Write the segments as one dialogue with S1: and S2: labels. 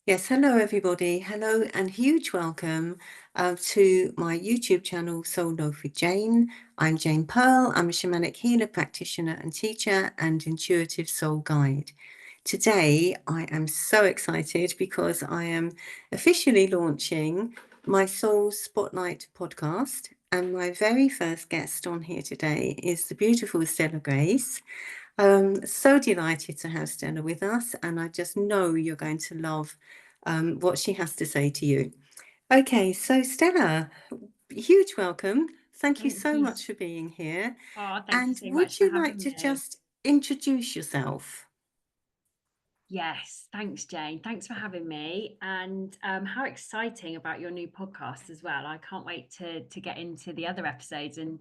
S1: Yes, hello everybody. Hello and huge welcome to my YouTube channel, Soul Love with Jane. I'm Jane Pearl. I'm a shamanic healer, practitioner and teacher and intuitive soul guide. Today, I am so excited because I am officially launching my Soul Spotlight podcast. And my very first guest on here today is the beautiful Stella Grace. So delighted to have Stella with us, and I just know you're going to love what she has to say to you. Okay, so Stella, huge welcome. Thank you
S2: Thank
S1: so
S2: you.
S1: much for being here.
S2: Oh, thank you
S1: And
S2: so much
S1: would
S2: for
S1: you like
S2: having
S1: to
S2: me.
S1: just introduce yourself?
S2: Yes, thanks, Jane. Thanks for having me. And how exciting about your new podcast as well. I can't wait to get into the other episodes and,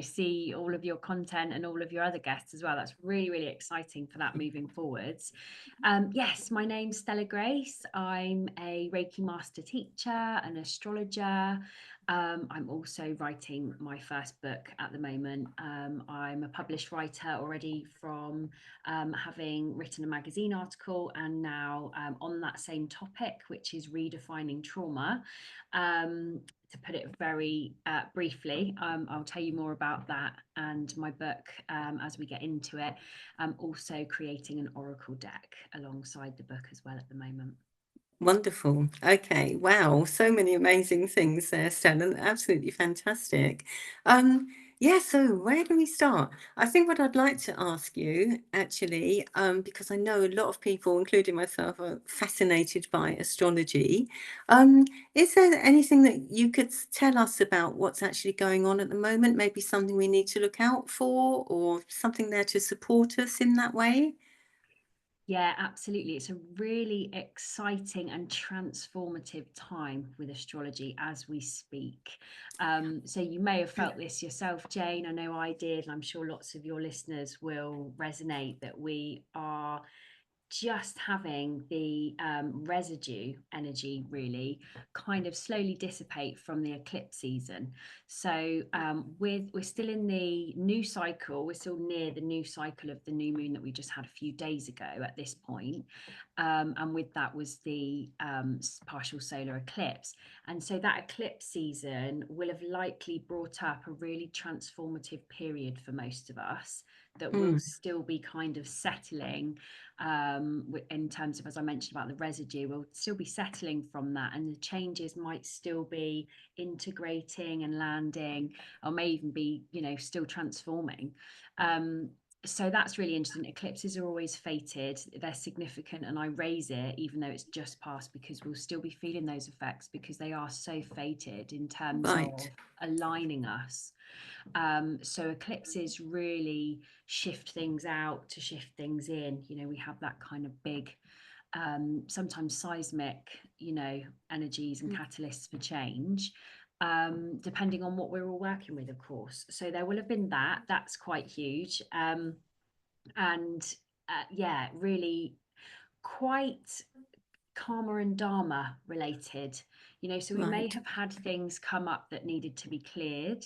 S2: see all of your content and all of your other guests as well. That's really, really exciting for that moving forwards. Yes, my name's Stella Grace. I'm a Reiki master teacher, an astrologer. I'm also writing my first book at the moment. I'm a published writer already from having written a magazine article and now on that same topic, which is redefining trauma. To put it very briefly, I'll tell you more about that and my book as we get into it. I'm also creating an oracle deck alongside the book as well at the moment.
S1: Wonderful. Okay. Wow. So many amazing things there, Stella. Absolutely fantastic. Um, yeah, so where do we start? I think what I'd like to ask you, actually, because I know a lot of people, including myself, are fascinated by astrology. Is there anything that you could tell us about what's actually going on at the moment? Maybe something we need to look out for, or something there to support us in that way?
S2: Yeah, absolutely. It's a really exciting and transformative time with astrology as we speak. So, you may have felt this yourself, Jane. I know I did, and I'm sure lots of your listeners will resonate that we are just having the residue energy really kind of slowly dissipate from the eclipse season. So we're still in the new cycle. We're still near the new cycle of the new moon that we just had a few days ago at this point. And with that was the partial solar eclipse. And so that eclipse season will have likely brought up a really transformative period for most of us that will
S1: Mm,
S2: still be kind of settling in terms of, as I mentioned about the residue, we'll still be settling from that, and the changes might still be integrating and landing, or may even be, still transforming. Um, so that's really interesting. Eclipses are always fated, they're significant, and I raise it even though it's just past because we'll still be feeling those effects because they are so fated in terms
S1: right.
S2: of aligning us. So eclipses really shift things out to shift things in. We have that kind of big, sometimes seismic, energies and catalysts for change, depending on what we're all working with, of course. So there will have been that. That's quite huge. And yeah, really quite karma and dharma related. So we may
S1: Right.
S2: have had things come up that needed to be cleared,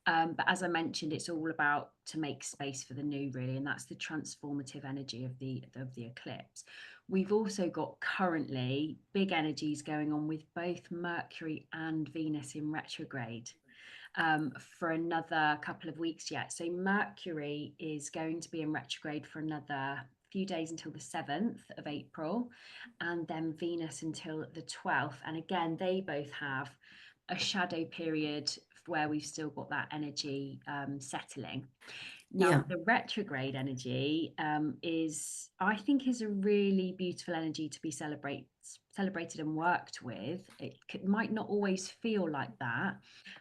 S2: but as I mentioned, it's all about to make space for the new, really, and that's the transformative energy of the eclipse. We've also got currently big energies going on with both Mercury and Venus in retrograde for another couple of weeks yet. So Mercury is going to be in retrograde for another few days until the 7th of April, and then Venus until the 12th. And again, they both have a shadow period where we've still got that energy settling. Now,
S1: Yeah.
S2: the retrograde energy I think, is a really beautiful energy to be celebrated and worked with. Might not always feel like that,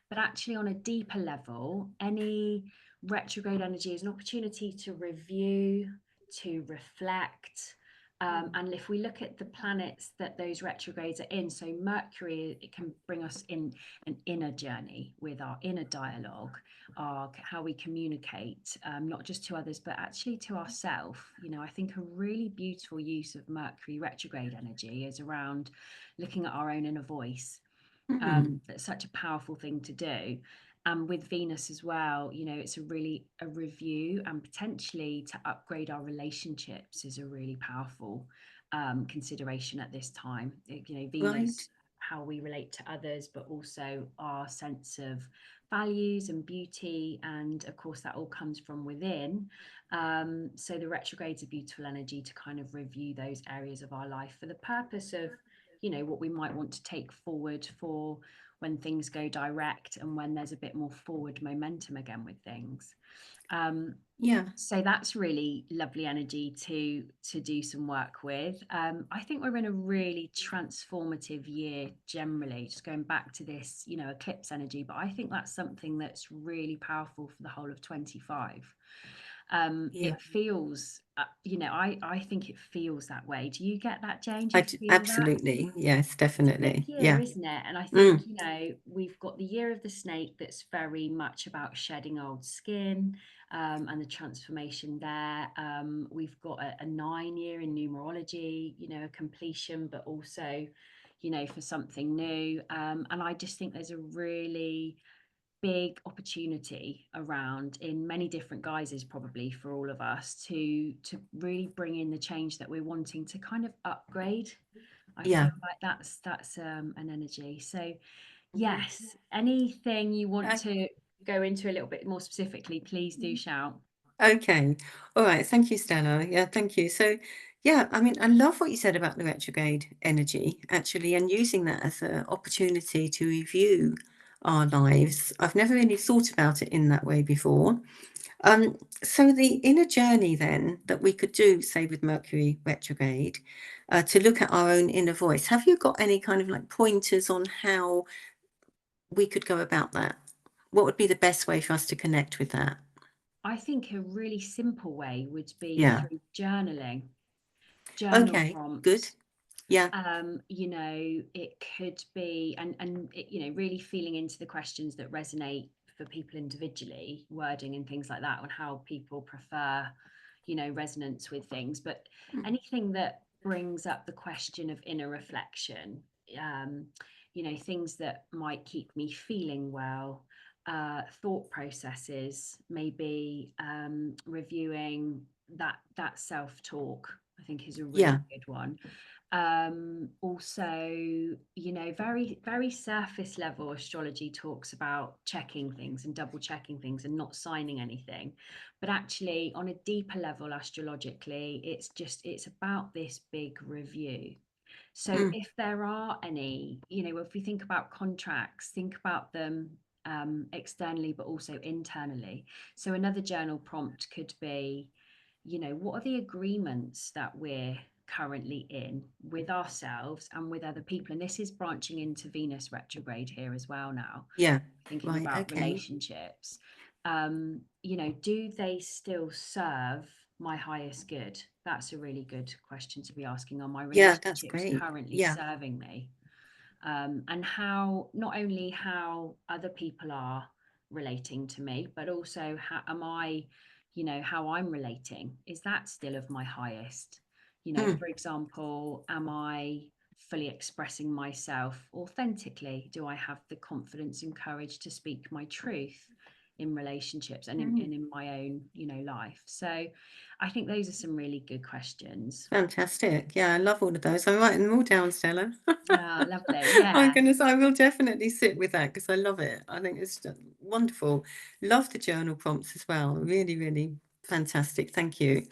S2: but actually, on a deeper level, any retrograde energy is an opportunity to review, to reflect. And if we look at the planets that those retrogrades are in, so Mercury, it can bring us in an inner journey with our inner dialogue, how we communicate, not just to others, but actually to ourselves. I think a really beautiful use of Mercury retrograde energy is around looking at our own inner voice.
S1: Mm,
S2: That's such a powerful thing to do. And with Venus as well, you know, it's a review, and potentially to upgrade our relationships is a really powerful consideration at this time. You know,
S1: Right.
S2: Venus, how we relate to others, but also our sense of values and beauty. And of course, that all comes from within. So the retrograde's a beautiful energy to kind of review those areas of our life for the purpose of, you know, what we might want to take forward for when things go direct and when there's a bit more forward momentum again with things. Um,
S1: Yeah.
S2: so that's really lovely energy to do some work with. I think we're in a really transformative year generally, just going back to this, you know, eclipse energy, but I think that's something that's really powerful for the whole of 25.
S1: Yeah.
S2: It feels, you know, I think it feels that way. Do you get that, Jane? Do you feel that?
S1: Absolutely. Yes,
S2: It's a big
S1: definitely.
S2: year,
S1: Yeah.
S2: isn't it? And I think,
S1: Mm.
S2: you know, we've got the year of the snake that's very much about shedding old skin, and the transformation there. We've got a 9 year in numerology, you know, a completion, but also, you know, for something new. And I just think there's a really big opportunity around in many different guises probably for all of us to really bring in the change that we're wanting to kind of upgrade. I feel
S1: Yeah.
S2: like that's an energy. So yes, anything you want
S1: Uh,
S2: to go into a little bit more specifically, please do shout.
S1: Okay. All right. Thank you, Stella. Yeah, thank you. So, yeah, I mean, I love what you said about the retrograde energy, actually, and using that as an opportunity to review our lives. I've never really thought about it in that way before. So the inner journey then that we could do, say with Mercury retrograde, to look at our own inner voice. Have you got any kind of like pointers on how we could go about that? What would be the best way for us to connect with that?
S2: I think a really simple way would be
S1: Yeah.
S2: through journaling, journal
S1: Okay. Good.
S2: prompts.
S1: Yeah.
S2: You know, it could be, and it, you know, really feeling into the questions that resonate for people individually, wording and things like that, on how people prefer, you know, resonance with things. But anything that brings up the question of inner reflection, um, you know, things that might keep me feeling well, thought processes, maybe reviewing that self-talk, I think is a
S1: Yeah.
S2: really good one. Also, you know, very surface level astrology talks about checking things and double checking things and not signing anything, but actually on a deeper level astrologically, it's about this big review. So
S1: Mm.
S2: if there are any, you know, if we think about contracts, think about them externally but also internally. So another journal prompt could be, you know, what are the agreements that we're currently in with ourselves and with other people? And this is branching into Venus retrograde here as well now,
S1: Yeah.
S2: thinking
S1: Right.
S2: about
S1: Okay.
S2: relationships. You know, do they still serve my highest good? That's a really good question to be asking. Are my
S1: Yeah, that's
S2: relationships
S1: great.
S2: currently
S1: Yeah.
S2: serving me? And how, not only how other people are relating to me, but also how am I, you know, how I'm relating. Is that still of my highest? You know,
S1: Mm.
S2: for example, am I fully expressing myself authentically? Do I have the confidence and courage to speak my truth in relationships and
S1: Mm.
S2: in my own, you know, life? So I think those are some really good questions.
S1: Fantastic. Yeah, I love all of those. I'm writing them all down, Stella.
S2: Ah, lovely.
S1: My
S2: Yeah.
S1: goodness, I will definitely sit with that because I love it. I think it's just wonderful. Love the journal prompts as well. Really, really fantastic. Thank you.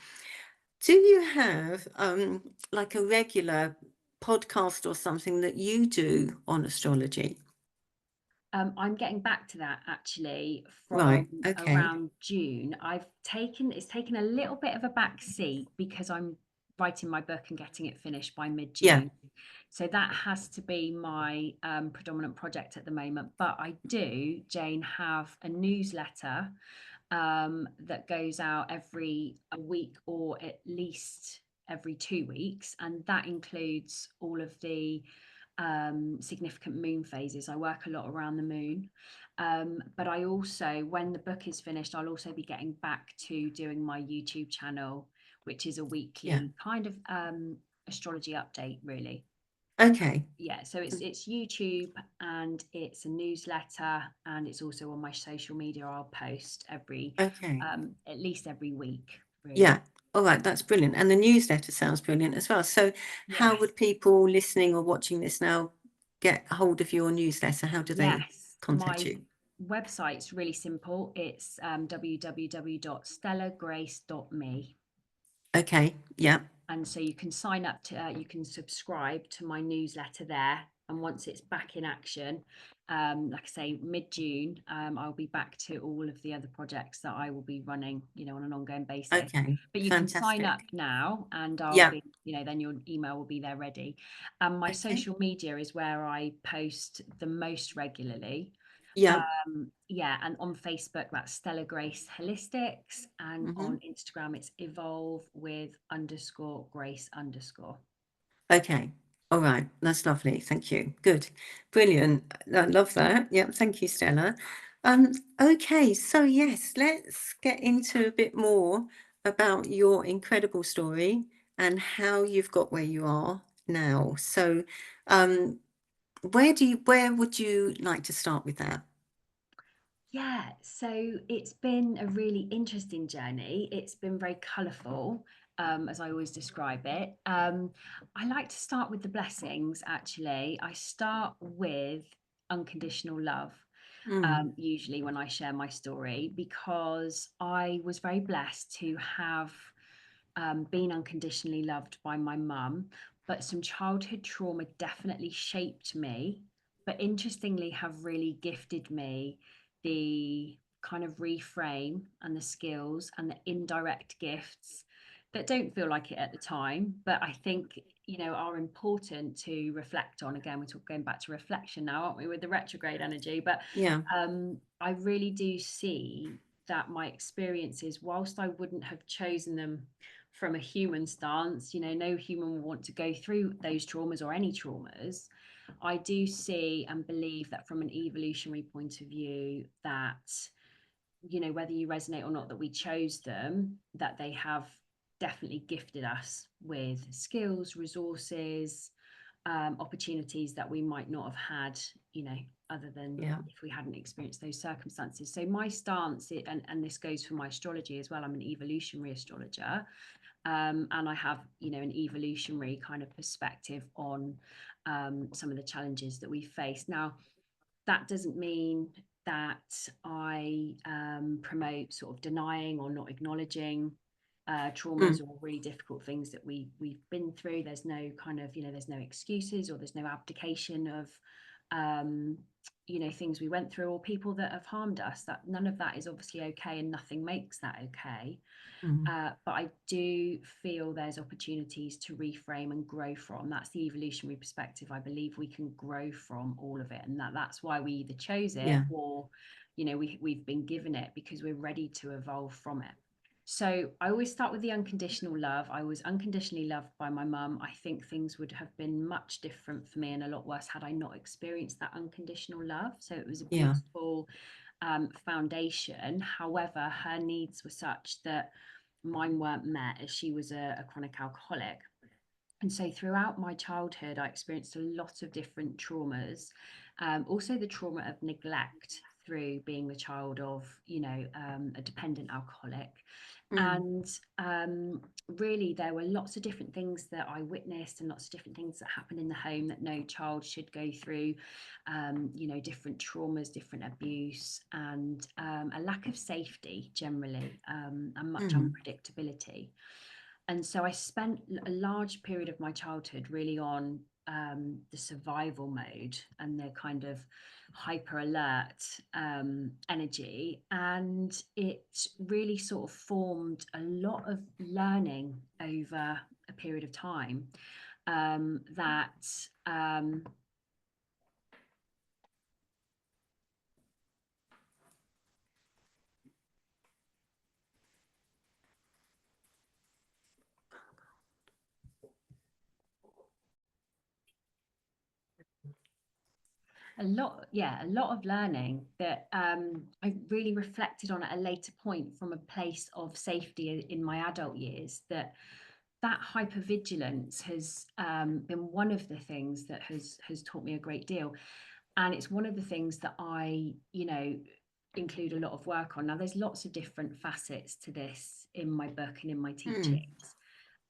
S1: Do you have like a regular podcast or something that you do on astrology?
S2: I'm getting back to that actually from
S1: Right. Okay.
S2: around June. It's taken a little bit of a back seat because I'm writing my book and getting it finished by
S1: Yeah.
S2: mid-June. So that has to be my predominant project at the moment. But I do, Jane, have a newsletter that goes out every a week or at least every 2 weeks. And that includes all of the significant moon phases. I work a lot around the moon. But I also, when the book is finished, I'll also be getting back to doing my YouTube channel, which is a
S1: Yeah.
S2: weekly kind of astrology update, really.
S1: Okay.
S2: Yeah, so it's YouTube, and it's a newsletter, and it's also on my social media. I'll post
S1: Okay.
S2: at least every week,
S1: Yeah.
S2: really.
S1: All right. That's brilliant. And the newsletter sounds brilliant as well. So how
S2: Yes.
S1: would people listening or watching this now get hold of your newsletter? How do they
S2: Yes,
S1: contact
S2: my
S1: you?
S2: website's really simple. It's www.stellagrace.me.
S1: Okay. Yeah.
S2: And so you can sign up to, you can subscribe to my newsletter there. And once it's back in action, like I say, mid-June, I'll be back to all of the other projects that I will be running, on an ongoing basis.
S1: Okay.
S2: But you can sign up
S1: Fantastic.
S2: now, and I'll
S1: Yeah.
S2: be, then your email will be there ready. And my
S1: Okay.
S2: social media is where I post the most regularly.
S1: Yeah.
S2: Yeah, and on Facebook, that's Stella Grace Holistics, and
S1: Hmm.
S2: on Instagram, it's evolve with underscore grace underscore.
S1: Okay. All right. That's lovely. Thank you. Good. Brilliant. I love that. Yeah. Thank you, Stella. Okay. So yes, let's get into a bit more about your incredible story and how you've got where you are now. So, um, where would you like to start with that?
S2: Yeah, so it's been a really interesting journey. It's been very colourful, as I always describe it. I like to start with the blessings, actually. I start with unconditional love,
S1: Mm,
S2: usually when I share my story, because I was very blessed to have been unconditionally loved by my mum, but some childhood trauma definitely shaped me, but interestingly, have really gifted me the kind of reframe and the skills and the indirect gifts that don't feel like it at the time, but I think are important to reflect on. Again, we're going back to reflection now, aren't we, with the retrograde energy? But
S1: yeah.
S2: I really do see that my experiences, whilst I wouldn't have chosen them from a human stance, no human will want to go through those traumas or any traumas. I do see and believe that from an evolutionary point of view, that, whether you resonate or not, that we chose them, that they have definitely gifted us with skills, resources, opportunities that we might not have had, other than
S1: Yeah.
S2: if we hadn't experienced those circumstances. So my stance, and this goes for my astrology as well, I'm an evolutionary astrologer, and I have, an evolutionary kind of perspective on some of the challenges that we face. Now, that doesn't mean that I promote sort of denying or not acknowledging traumas
S1: Mm,
S2: or really difficult things that we've been through. There's no kind of, there's no excuses, or there's no abdication of um, things we went through, or people that have harmed us. That none of that is obviously okay, and nothing makes that okay.
S1: mm,
S2: But I do feel there's opportunities to reframe and grow from. That's the evolutionary perspective. I believe we can grow from all of it, and that's why we either chose it,
S1: yeah.
S2: or we've been given it because we're ready to evolve from it. So I always start with the unconditional love. I was unconditionally loved by my mum. I think things would have been much different for me, and a lot worse had I not experienced that unconditional love. So it was a
S1: Yeah.
S2: beautiful foundation. However, her needs were such that mine weren't met, as she was a chronic alcoholic. And so throughout my childhood, I experienced a lot of different traumas. Also, the trauma of neglect through being the child of, a dependent alcoholic.
S1: Mm,
S2: And really, there were lots of different things that I witnessed, and lots of different things that happened in the home that no child should go through. Different traumas, different abuse, and a lack of safety generally, and much
S1: mm,
S2: unpredictability. And so I spent a large period of my childhood really on the survival mode and the kind of hyper alert energy. And it really sort of formed a lot of learning over a period of time, that a lot of learning that I really reflected on at a later point from a place of safety in my adult years, that that hypervigilance has been one of the things that has taught me a great deal. And it's one of the things that I, include a lot of work on. Now, there's lots of different facets to this in my book and in my teachings.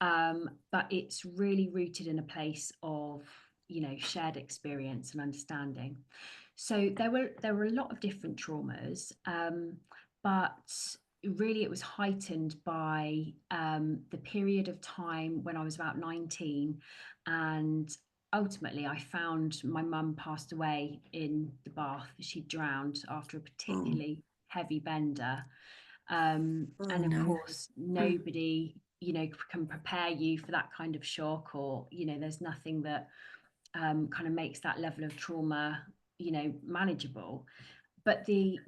S2: But it's really rooted in a place of, shared experience and understanding. So there were a lot of different traumas, but really it was heightened by the period of time when I was about 19, and ultimately I found my mum passed away in the bath. She drowned after a
S1: Oh,
S2: particularly heavy bender.
S1: oh
S2: And of
S1: no.
S2: course, nobody, can prepare you for that kind of shock, or, there's nothing that kind of makes that level of trauma, manageable. But the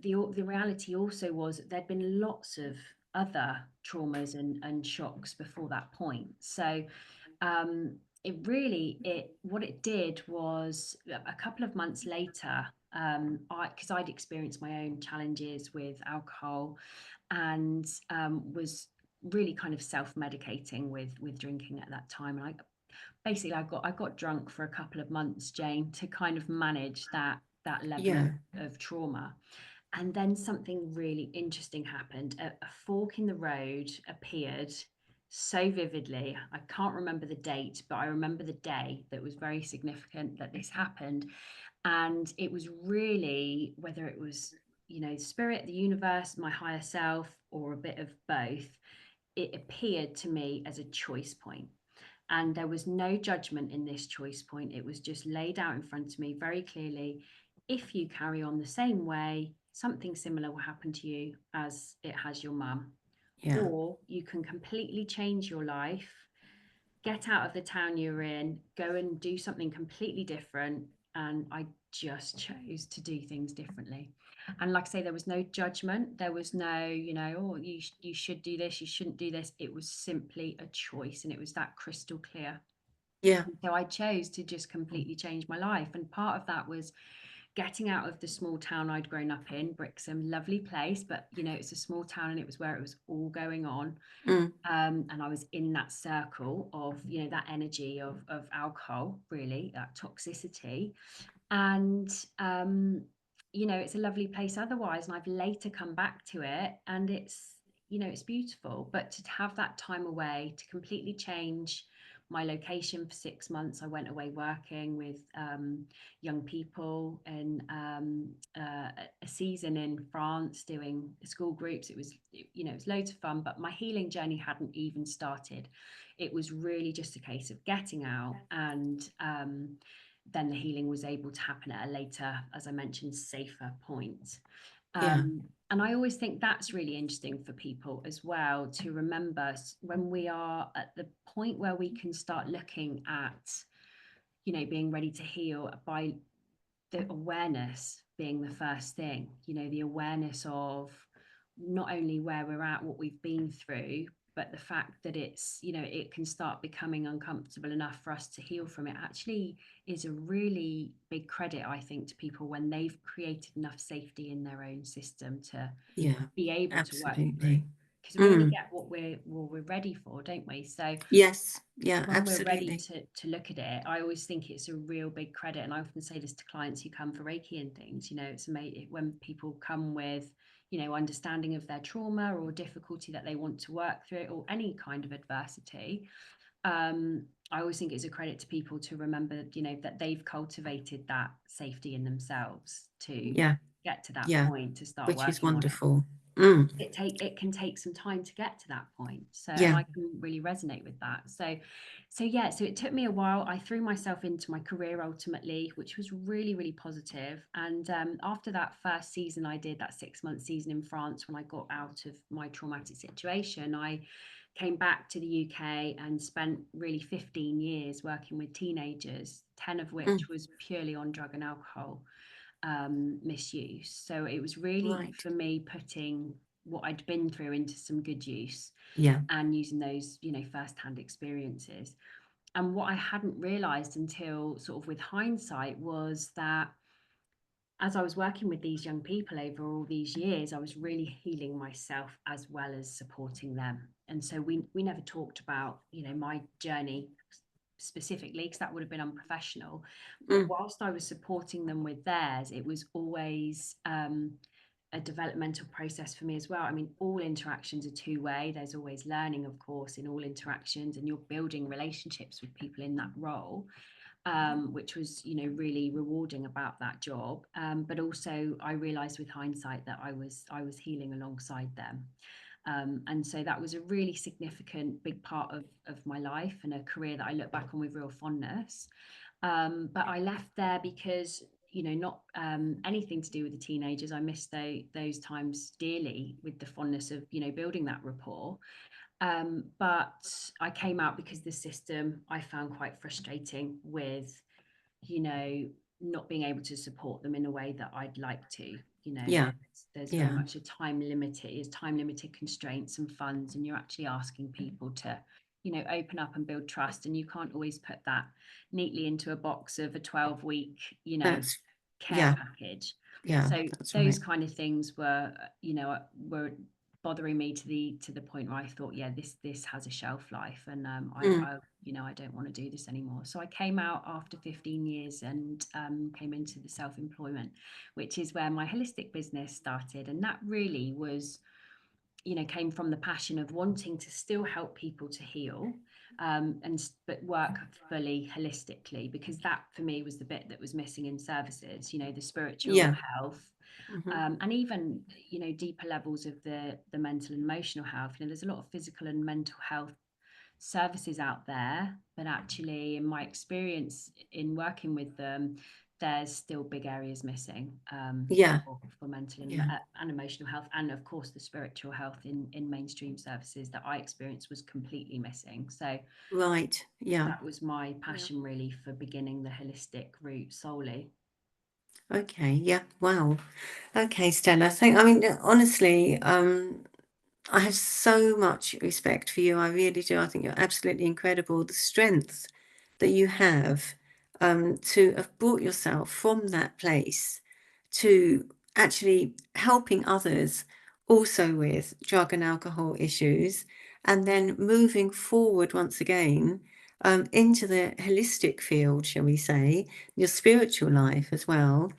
S2: reality also was there'd been lots of other traumas and shocks before that point. So it what it did was, a couple of months later, because I'd experienced my own challenges with alcohol, and was really kind of self-medicating with drinking at that time. And I got drunk for a couple of months, Jane, to kind of manage that level
S1: Yeah,
S2: of trauma. And then something really interesting happened. A fork in the road appeared so vividly. I can't remember the date, but I remember the day that was very significant that this happened. And it was really, whether it was, spirit, the universe, my higher self, or a bit of both, it appeared to me as a choice point. And there was no judgment in this choice point. It was just laid out in front of me very clearly. If you carry on the same way, something similar will happen to you as it has your mum.
S1: yeah,
S2: Or you can completely change your life, get out of the town you're in, go and do something completely different. And I just chose to do things differently. And like I say, there was no judgment. There was no, oh, you should do this, you shouldn't do this. It was simply a choice, and it was that crystal clear.
S1: yeah,
S2: And so I chose to just completely change my life. And part of that was getting out of the small town I'd grown up in, Brixham, lovely place, but it's a small town, and it was where it was all going on.
S1: mm,
S2: And I was in that circle of, that energy of alcohol, really, that toxicity. And it's a lovely place otherwise. And I've later come back to it, and it's beautiful. But to have that time away, to completely change my location for 6 months, I went away working with young people in a season in France, doing school groups. It was loads of fun, but my healing journey hadn't even started. It was really just a case of getting out, and then the healing was able to happen at a later, as I mentioned, safer point.
S1: yeah,
S2: And I always think that's really interesting for people as well, to remember when we are at the point where we can start looking at, being ready to heal, by the awareness being the first thing, the awareness of not only where we're at, what we've been through, but the fact that it's, it can start becoming uncomfortable enough for us to heal from it, actually is a really big credit, I think, to people when they've created enough safety in their own system to
S1: yeah,
S2: be able to work through.
S1: absolutely.
S2: Because we only
S1: Mm,
S2: get what we're ready for, don't we? So
S1: yes, yeah,
S2: when we're ready
S1: absolutely.
S2: to look at it, I always think it's a real big credit. And I often say this to clients who come for Reiki and things, it's amazing when people come with, understanding of their trauma or difficulty that they want to work through, or any kind of adversity. I always think it's a credit to people to remember, that they've cultivated that safety in themselves to
S1: Yeah,
S2: get to that
S1: yeah,
S2: point, to start
S1: which is
S2: working on it.
S1: wonderful. Mm,
S2: It can take some time to get to that point. So, and
S1: yeah,
S2: I can really resonate with that. So it took me a while. I threw myself into my career ultimately, which was really, really positive. And after that first season I did, that 6 month season in France, when I got out of my traumatic situation, I came back to the UK and spent really 15 years working with teenagers, 10 of
S1: mm,
S2: which was purely on drug and alcohol misuse. So it was really,
S1: right.
S2: for me, putting what I'd been through into some good use,
S1: Yeah,
S2: and using those, first-hand experiences. And what I hadn't realized until sort of with hindsight was that as I was working with these young people over all these years, I was really healing myself as well as supporting them. and so we never talked about, you know, my journey specifically, because that would have been unprofessional. But
S1: Mm.
S2: whilst I was supporting them with theirs, it was always a developmental process for me as well. I mean, all interactions are two-way. There's always learning, of course, in all interactions, and you're building relationships with people in that role, which was, you know, really rewarding about that job. But also, I realised with hindsight that I was healing alongside them. And so that was a really significant big part of my life and a career that I look back on with real fondness. But I left there because, you know, not anything to do with the teenagers. I missed those times dearly with the fondness of, you know, building that rapport. But I came out because the system I found quite frustrating with, you know, not being able to support them in a way that I'd like to. You know,
S1: Yeah.
S2: there's very
S1: Yeah.
S2: much a time limited constraints and funds, and you're actually asking people to, you know, open up and build trust, and you can't always put that neatly into a box of a 12-week, you know,
S1: That's,
S2: care
S1: yeah.
S2: package.
S1: Yeah.
S2: So
S1: That's
S2: those
S1: right.
S2: kind of things were, you know, were bothering me to the point where I thought, yeah, this has a shelf life, and
S1: Mm.
S2: I you know, I don't want to do this anymore. So I came out after 15 years and came into the self-employment, which is where my holistic business started, and that really was, you know, came from the passion of wanting to still help people to heal, and but work fully holistically, because that for me was the bit that was missing in services, you know, the spiritual
S1: Yeah.
S2: health,
S1: Hmm.
S2: and even, you know, deeper levels of the mental and emotional health. You know, there's a lot of physical and mental health services out there, but actually in my experience in working with them, there's still big areas missing,
S1: Yeah.
S2: for mental
S1: Yeah.
S2: and emotional health, and of course the spiritual health in mainstream services that I experienced was completely missing. So
S1: Right. Yeah.
S2: that was my
S1: Yeah.
S2: passion really for beginning the holistic route solely.
S1: Okay. Yeah. Wow. Okay, Stella. I mean, honestly, I have so much respect for you. I really do. I think you're absolutely incredible. The strength that you have, to have brought yourself from that place to actually helping others also with drug and alcohol issues, and then moving forward once again, into the holistic field, shall we say, your spiritual life as well.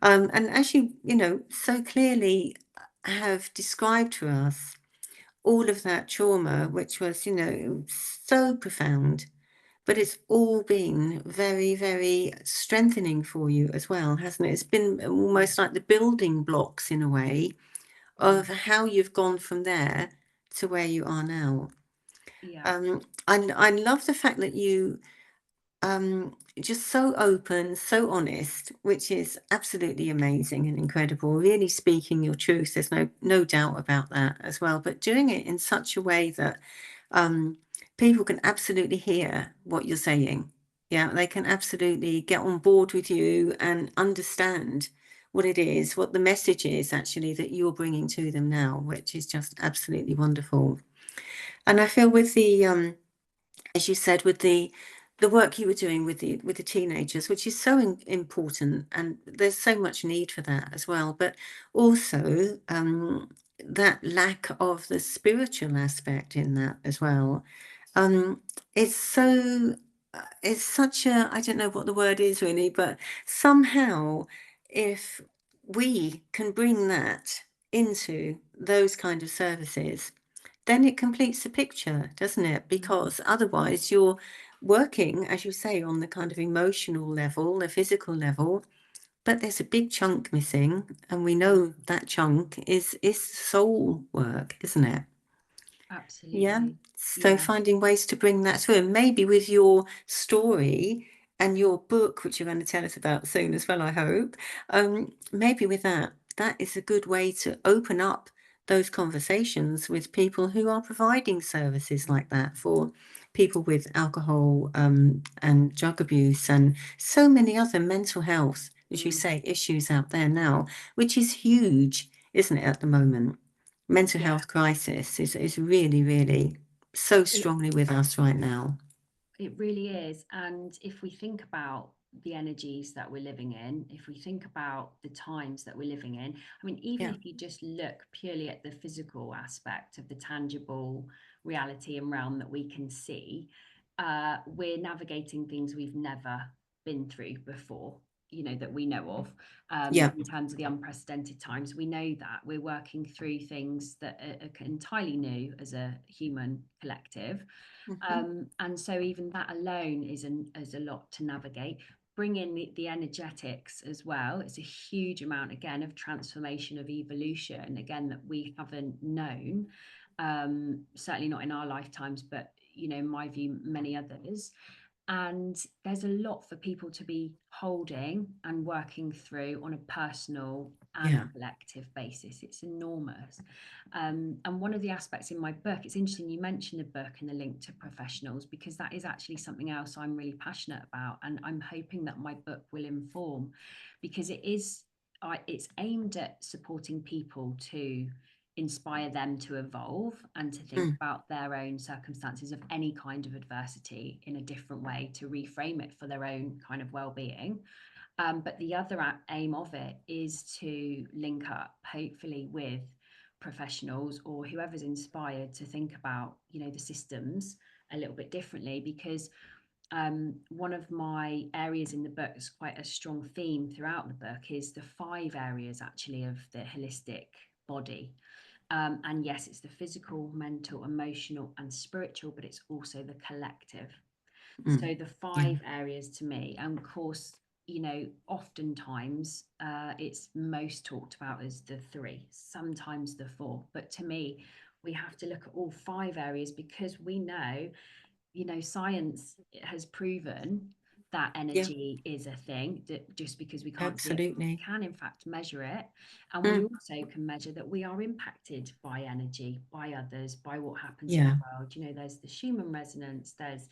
S1: And as you know, so clearly have described to us all of that trauma, which was, you know, so profound, but it's all been very, very strengthening for you as well, hasn't it? It's been
S2: Mm,
S1: almost like the building blocks in a way
S2: mm,
S1: of how you've gone from there to where you are now.
S2: yeah.
S1: I love the fact that you just so open, so honest, which is absolutely amazing and incredible. Really speaking your truth. There's no doubt about that as well. But doing it in such a way that um, people can absolutely hear what you're saying. Yeah, they can absolutely get on board with you and understand what it is, what the message is actually that you're bringing to them now, which is just absolutely wonderful. And I feel with the as you said, with the work you were doing with the teenagers, which is so important, and there's so much need for that as well. But also that lack of the spiritual aspect in that as well. Um, it's so it's such a, I don't know what the word is really, but somehow if we can bring that into those kind of services, then it completes the picture, doesn't it?
S2: Mm,
S1: Because otherwise you're working, as you say, on the kind of emotional level, the physical level, but there's a big chunk missing, and we know
S2: mm,
S1: that chunk is soul work, isn't it? Yeah.
S2: absolutely.
S1: So
S2: Yeah.
S1: finding ways to bring that through, and maybe with your story and your book, which you're going to tell us about soon as well, I hope. Maybe with that, that is a good way to open up those conversations with people who are providing services like that for people with alcohol, and drug abuse, and so many other mental health, as you
S2: Mm,
S1: say, issues out there now, which is huge, isn't it, at the moment? Mental
S2: yeah.
S1: health crisis is really, really so
S2: It
S1: strongly with us right now.
S2: It really is. And if we think about the energies that we're living in, if we think about the times that we're living in, I mean, even
S1: Yeah.
S2: if you just look purely at the physical aspect of the tangible reality and realm that we can see, we're navigating things we've never been through before, that we know of,
S1: Yeah.
S2: in terms of the unprecedented times. We know that we're working through things that are entirely new as a human collective.
S1: Hmm.
S2: And so even that alone is a lot to navigate. Bring in the energetics as well. It's a huge amount, again, of transformation, of evolution, again, that we haven't known, certainly not in our lifetimes, but, in my view, many others. And there's a lot for people to be holding and working through on a personal and
S1: Yeah.
S2: collective basis. It's enormous. And one of the aspects in my book, it's interesting you mentioned the book and the link to professionals, because that is actually something else I'm really passionate about. And I'm hoping that my book will inform, because it's aimed at supporting people to inspire them to evolve and to think
S1: Mm.
S2: about their own circumstances of any kind of adversity in a different way, to reframe it for their own kind of well-being. But the other aim of it is to link up, hopefully, with professionals or whoever's inspired to think about, the systems a little bit differently. Because one of my areas in the book, is quite a strong theme throughout the book, is the 5 areas actually of the holistic body. And yes, it's the physical, mental, emotional, and spiritual, but it's also the collective.
S1: Mm.
S2: So the
S1: Yeah.
S2: 5 areas to me, and of course, oftentimes it's most talked about as the 3, sometimes the 4. But to me, we have to look at all 5 areas, because we know, science has proven that
S1: Yeah.
S2: energy is a thing, that just because we can't see it, we
S1: Absolutely.
S2: can in fact measure it. And we
S1: Mm.
S2: also can measure that we are impacted by energy, by others, by what happens in the
S1: Yeah.
S2: world. There's the Schumann resonance, there's,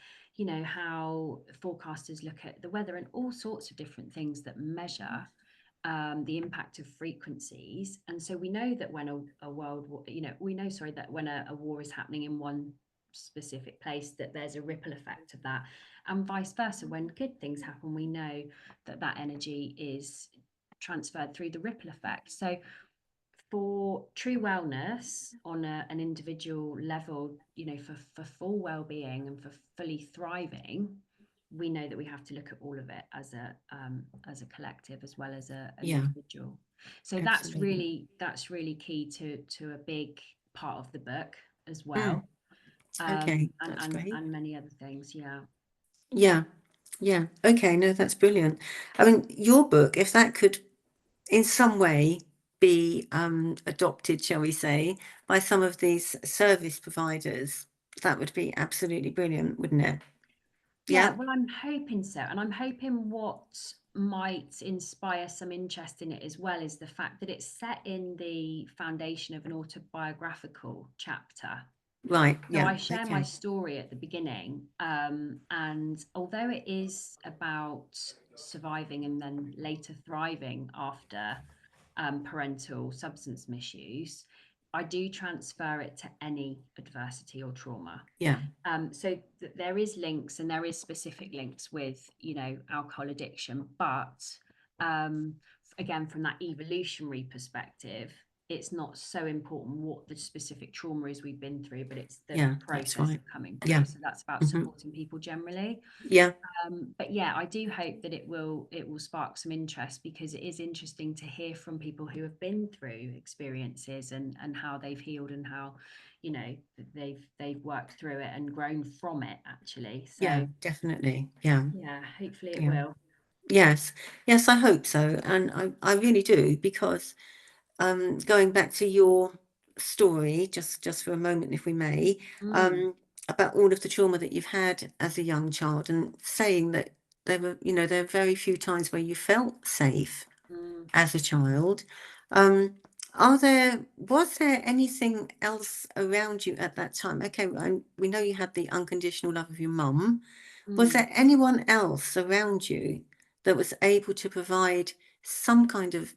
S2: how forecasters look at the weather, and all sorts of different things that measure the impact of frequencies. And so we know that when a world war, we know, sorry, that when a war is happening in one specific place, that there's a ripple effect of that, and vice versa. When good things happen, we know that that energy is transferred through the ripple effect. So for true wellness on an individual level, for full well-being and for fully thriving, we know that we have to look at all of it as a collective as well as an
S1: Yeah.
S2: individual. So
S1: Absolutely.
S2: that's really key to a big part of the book as
S1: Mm.
S2: well.
S1: Okay.
S2: And
S1: That's great.
S2: and many other things. Yeah.
S1: Yeah. Yeah. Okay. No, that's brilliant. I mean, your book, if that could in some way be adopted, shall we say, by some of these service providers, that would be absolutely brilliant, wouldn't it?
S2: Yeah,
S1: Yeah.
S2: well, I'm hoping so. And I'm hoping what might inspire some interest in it as well is the fact that it's set in the foundation of an autobiographical chapter.
S1: Right.
S2: So
S1: Yeah.
S2: I share my
S1: Okay.
S2: story at the beginning. And although it is about surviving and then later thriving after parental substance misuse, I do transfer it to any adversity or trauma.
S1: Yeah.
S2: So there is links, and there is specific links with, alcohol addiction, but um, again, from that evolutionary perspective, it's not so important what the specific trauma is we've been through, but it's the
S1: Yeah. That's
S2: process
S1: right.
S2: of coming through.
S1: Yeah.
S2: So that's about
S1: Hmm.
S2: supporting people generally.
S1: Yeah.
S2: But yeah, I do hope that it will spark some interest, because it is interesting to hear from people who have been through experiences, and how they've healed, and how, they've worked through it and grown from it, actually.
S1: Yeah.
S2: So
S1: Definitely. Yeah.
S2: yeah, hopefully it
S1: Yeah.
S2: will.
S1: Yes. Yes, I hope so. And I really do, because going back to your story, just for a moment, if we may,
S2: Mm,
S1: um, about all of the trauma that you've had as a young child, and saying that there are very few times where you felt safe
S2: mm,
S1: as a child. Was there anything else around you at that time? Okay, we know you had the unconditional love of your mum. Was
S2: mm.
S1: there anyone else around you that was able to provide some kind of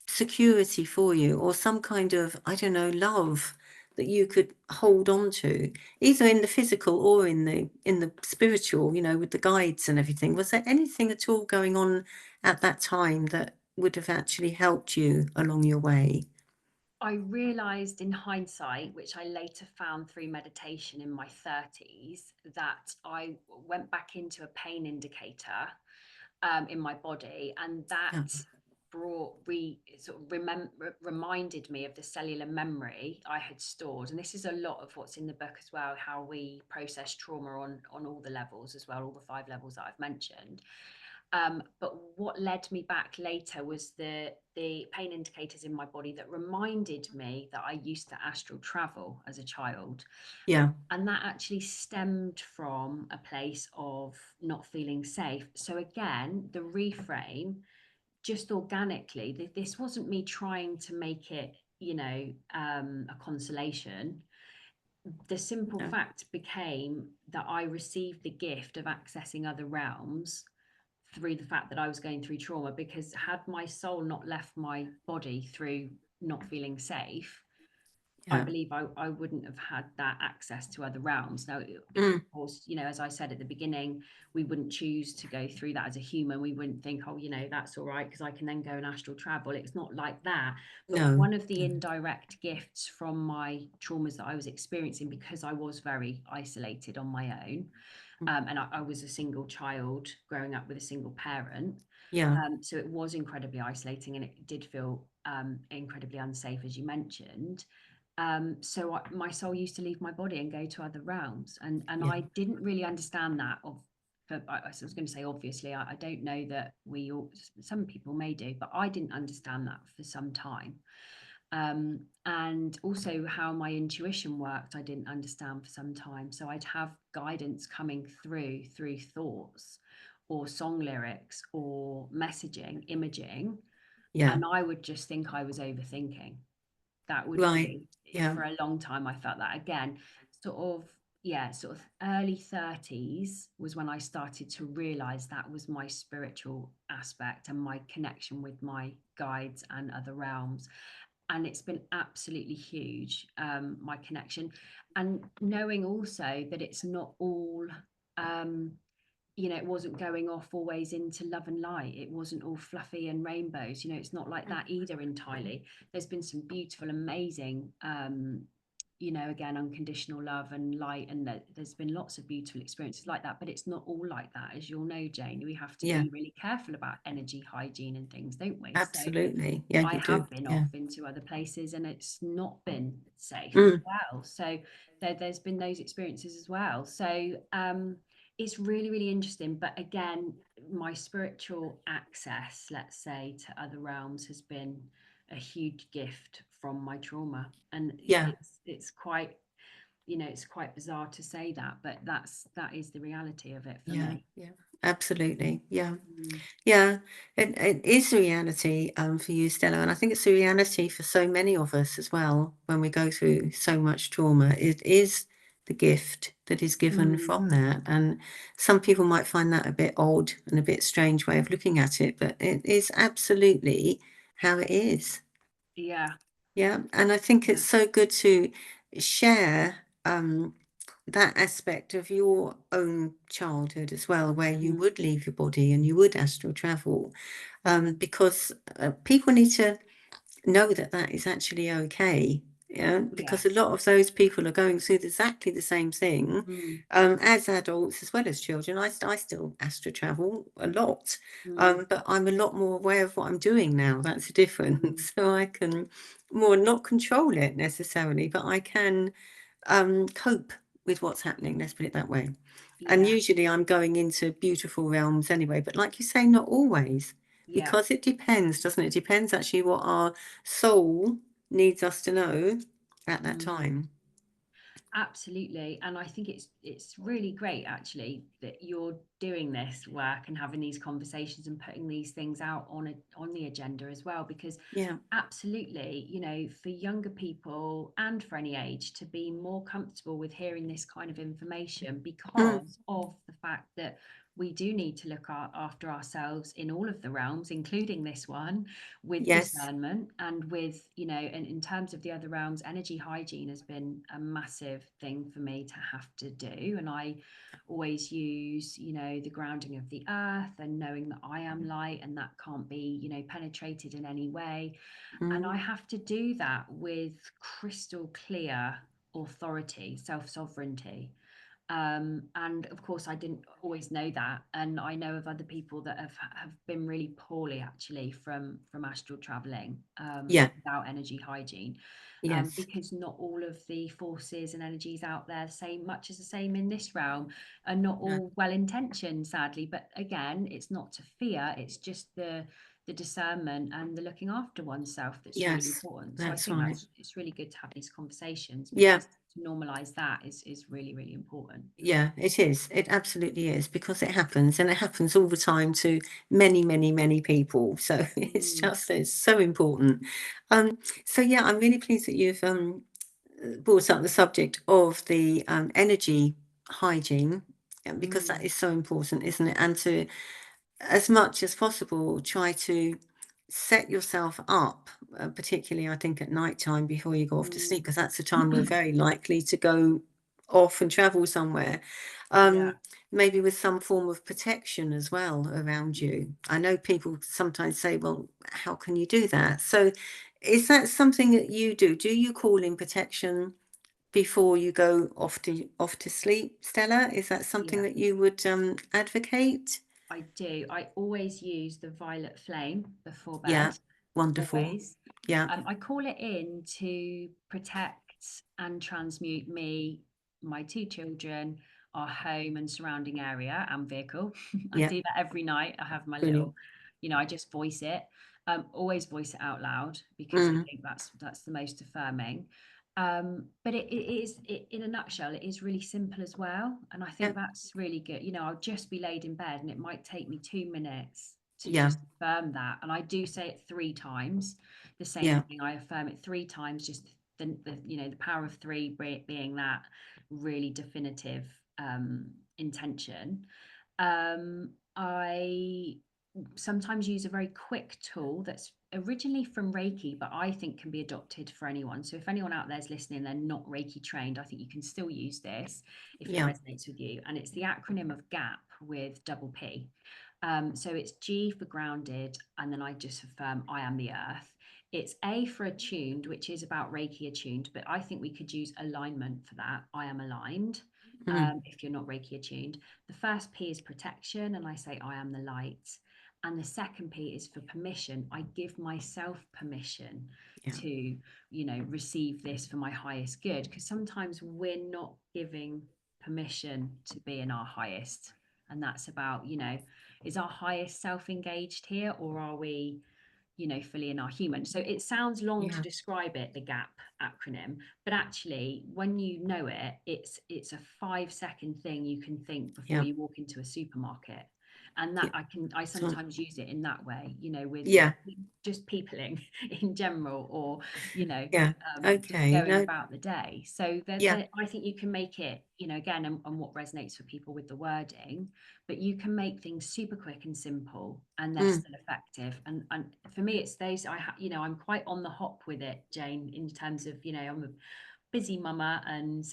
S1: security for you, or some kind of, I don't know, love that you could hold on to, either in the physical or in the spiritual, with the guides and everything? Was there anything at all going on at that time that would have actually helped you along your way?
S2: I realized in hindsight, which I later found through meditation in my 30s, that I went back into a pain indicator in my body, and that
S1: Yeah.
S2: reminded me of the cellular memory I had stored. And this is a lot of what's in the book as well, how we process trauma on all the levels as well, all the 5 levels that I've mentioned. But what led me back later was the pain indicators in my body that reminded me that I used to astral travel as a child.
S1: Yeah.
S2: And that actually stemmed from a place of not feeling safe. So again, the reframe, just organically, this wasn't me trying to make it, a consolation. The simple
S1: Yeah.
S2: fact became that I received the gift of accessing other realms through the fact that I was going through trauma, because had my soul not left my body through not feeling safe, I
S1: Yeah.
S2: believe I wouldn't have had that access to other realms. Now, of
S1: Mm.
S2: course, as I said at the beginning, we wouldn't choose to go through that as a human. We wouldn't think, oh, that's all right because I can then go and astral travel. It's not like that. But
S1: No.
S2: one of the
S1: No.
S2: indirect gifts from my traumas that I was experiencing, because I was very isolated on my own,
S1: Mm.
S2: and I was a single child growing up with a single parent.
S1: Yeah.
S2: So it was incredibly isolating, and it did feel incredibly unsafe, as you mentioned. So my soul used to leave my body and go to other realms, and
S1: Yeah.
S2: I didn't really understand that. I was going to say, obviously, I don't know that some people may do, but I didn't understand that for some time. And also how my intuition worked, I didn't understand for some time. So I'd have guidance coming through thoughts or song lyrics or messaging, imaging,
S1: Yeah.
S2: and I would just think I was overthinking. That would
S1: Right.
S2: be,
S1: Yeah.
S2: for a long time I felt that. Again, sort of, yeah, sort of early 30s was when I started to realize that was my spiritual aspect and my connection with my guides and other realms. And it's been absolutely huge, my connection, and knowing also that it's not all, um it wasn't going off always into love and light. It wasn't all fluffy and rainbows. It's not like that either entirely. There's been some beautiful, amazing, again, unconditional love and light. And there's been lots of beautiful experiences like that, but it's not all like that. As you'll know, Jane, we have to
S1: Yeah.
S2: be really careful about energy hygiene and things, don't we? So
S1: Absolutely. Yeah,
S2: I
S1: you do.
S2: have been
S1: Yeah.
S2: off into other places and it's not been safe as
S1: Mm.
S2: well. So there's been those experiences as well. So it's really, really interesting. But again, my spiritual access, let's say, to other realms has been a huge gift from my trauma. And
S1: Yeah.
S2: it's quite, it's quite bizarre to say that, but that is the reality of it for
S1: Yeah.
S2: me.
S1: Yeah. Absolutely. Yeah.
S2: Mm,
S1: Yeah, it is a reality for you, Stella, and I think it's a reality for so many of us as well when we go through so much trauma. It is the gift that is given
S2: mm,
S1: from that, and some people might find that a bit odd and a bit strange way of looking at it, but it is absolutely how it is.
S2: yeah,
S1: Yeah, and I think
S2: yeah.
S1: it's so good to share that aspect of your own childhood as well, where you
S2: Mm,
S1: would leave your body and you would astral travel,
S2: mm,
S1: because people need to know that that is actually okay. Yeah, because a
S2: yes.
S1: lot of those people are going through exactly the same thing
S2: Mm,
S1: as adults as well as children. I still astral travel a lot,
S2: mm,
S1: but I'm a lot more aware of what I'm doing now. That's the
S2: mm,
S1: difference. So I can more not control it necessarily, but I can cope with what's happening. Let's put it that way. And
S2: yeah,
S1: usually I'm going into beautiful realms anyway, but like you say, not always,
S2: yeah.
S1: because it depends, doesn't it? It depends actually what our soul needs us to know at that
S2: Mm.
S1: time.
S2: Absolutely. And I think it's really great actually that you're doing this work and having these conversations and putting these things out on the agenda as well, because
S1: Yeah.
S2: absolutely, for younger people and for any age to be more comfortable with hearing this kind of information,
S1: Mm.
S2: because of the fact that we do need to look after ourselves in all of the realms, including this one, with
S1: Yes.
S2: discernment and with, and in terms of the other realms, energy hygiene has been a massive thing for me to have to do. And I always use, the grounding of the earth and knowing that I am light and that can't be, penetrated in any way. And I have to do that with crystal clear authority, self-sovereignty. And of course, I didn't always know that, and I know of other people that have been really poorly actually from astral traveling,
S1: Yeah.
S2: without energy hygiene,
S1: Yes.
S2: because not all of the forces and energies out there, same much as the same in this realm, are not
S1: No.
S2: all well intentioned, sadly. But again, it's not to fear; it's just the discernment and the looking after oneself that's really
S1: Yes.
S2: important. So I
S1: That's
S2: think
S1: right.
S2: it's really good to have these conversations,
S1: Yeah.
S2: because to normalize that is really, really important.
S1: Yeah, it is. It absolutely is, because it happens, and it happens all the time to many, many, many people. So
S2: Mm,
S1: it's so important. So yeah, I'm really pleased that you've brought up the subject of the energy hygiene, because that
S2: mm,
S1: is so important, isn't it? And to, as much as possible, try to set yourself up, particularly I think at night time before you go off to sleep,
S2: mm.
S1: because that's the time we're very likely to go off and travel somewhere.
S2: Yeah.
S1: Um, Maybe with some form of protection as well around
S2: Mm.
S1: you. I know people sometimes say, well, how can you do that? So is that something that you do? Do you call in protection before you go off to sleep, Stella? Is that something
S2: Yeah,
S1: that you would advocate?
S2: I do. I always use the violet flame before
S1: Yeah,
S2: bed,
S1: wonderful.
S2: always.
S1: Yeah,
S2: I call it in to protect and transmute me, my two children, our home and surrounding area and vehicle. I
S1: yeah,
S2: do that every night. I have my
S1: brilliant.
S2: little, I just voice it. Always voice it out loud, because I
S1: Mm,
S2: think that's the most affirming. But in a nutshell, it is really simple as well. And I
S1: yeah,
S2: think that's really good. I'll just be laid in bed and it might take me 2 minutes to
S1: yeah,
S2: just affirm that. And I do say it 3 times, the same
S1: yeah,
S2: thing. I affirm it 3 times, just the power of three being that really definitive intention. I sometimes use a very quick tool that's originally from Reiki, but I think can be adopted for anyone. So if anyone out there is listening, they're not Reiki trained, I think you can still use this if it
S1: yeah.
S2: resonates with you. And it's the acronym of GAP with double P. So it's G for grounded, and then I just affirm I am the earth. It's A for attuned, which is about Reiki attuned, but I think we could use alignment for that. I am aligned.
S1: Mm,
S2: If you're not Reiki attuned, the first P is protection, and I say I am the light. And the second P is for permission. I give myself permission
S1: yeah,
S2: to, receive this for my highest good. Because sometimes we're not giving permission to be in our highest. And that's about, is our highest self engaged here, or are we, fully in our human? So it sounds long to
S1: yeah,
S2: describe it, the GAP acronym, but actually, when you know it, it's a 5-second thing you can think before
S1: yeah.
S2: you walk into a supermarket. And that
S1: Yeah.
S2: I
S1: So,
S2: sometimes use it in that way, with
S1: yeah,
S2: just peopling in general, or
S1: yeah.
S2: just
S1: Okay.
S2: going
S1: No,
S2: about the day. So
S1: yeah.
S2: I think you can make it, again, and what resonates for people with the wording, but you can make things super quick and simple, and they're
S1: Mm,
S2: still effective. And for me, it's those I'm quite on the hop with it, Jane, in terms of, I'm a busy mama and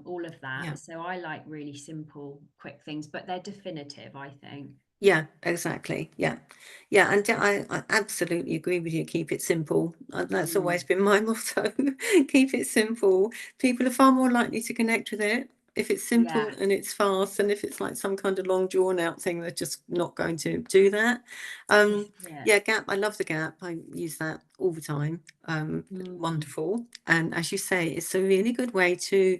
S2: all of
S1: yeah.
S2: that. So I like really simple, quick things, but they're definitive, I think.
S1: Yeah, exactly. Yeah. Yeah. And I absolutely agree with you. Keep it simple. That's always
S2: Mm,
S1: been my motto. Keep it simple. People are far more likely to connect with it if it's
S2: yeah,
S1: simple and it's fast. And if it's like some kind of long drawn out thing, they're just not going to do that.
S2: this
S1: Um,
S2: is it.
S1: yeah, gap. I love the gap. I use that all the time.
S2: Mm,
S1: Wonderful. And as you say, it's a really good way to